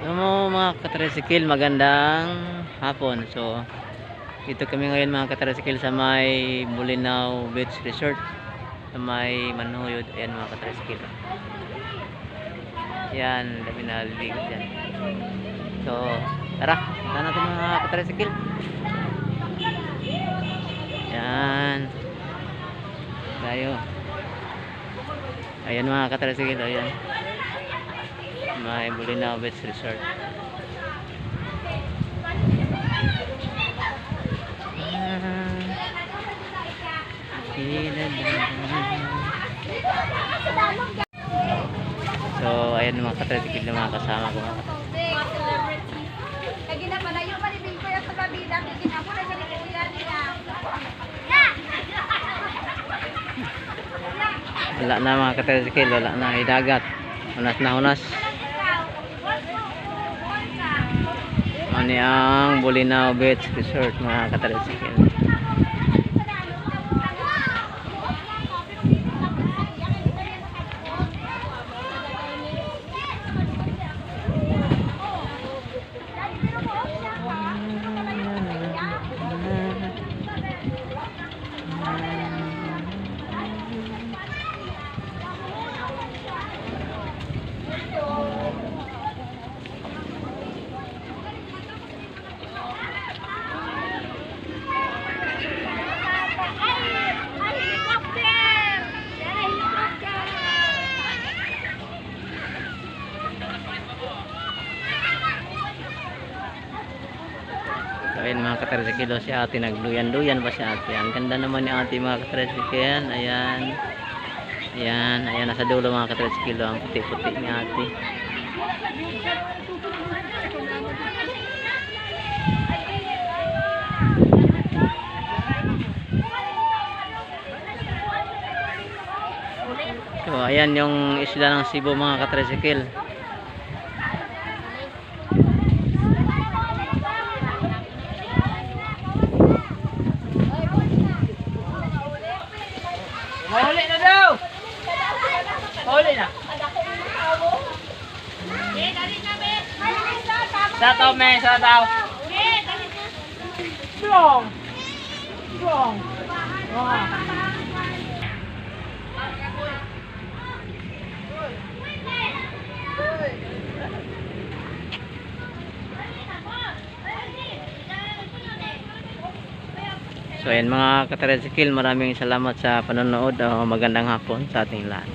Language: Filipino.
Mga katricycle, magandang hapon. So dito kami ngayon mga katricycle sa may Bulinaw Beach Resort, sa may Manuyod. Ayan mga katricycle, yan, dami na ligo dyan. So tara, punta natin mga katricycle. Yan tayo. Ayan mga katricycle, ayan may Bulinaw Beach Resort. So ayan mga katricycle na mga kasama ko. Wala na mga katricycle, wala na idagat. Hunas na hunas. Ano ang Bulinaw Beach Resort mga katricycle. So ayun mga katricycle, si ate nagluyan-luyan pa si ate. Ang ganda naman ni ate mga katricycle. Ayan. Ayan, ayan nasa dulo mga katricycle, ang puti-puti ni ate. So ayan yung isla ng Cebu mga katricycle. Mahuli na daw! Mahuli na! Sa tao, may sa tao! Strong! Strong! So ayan mga katricycle, maraming salamat sa panonood. Magandang hapon sa ating lahat.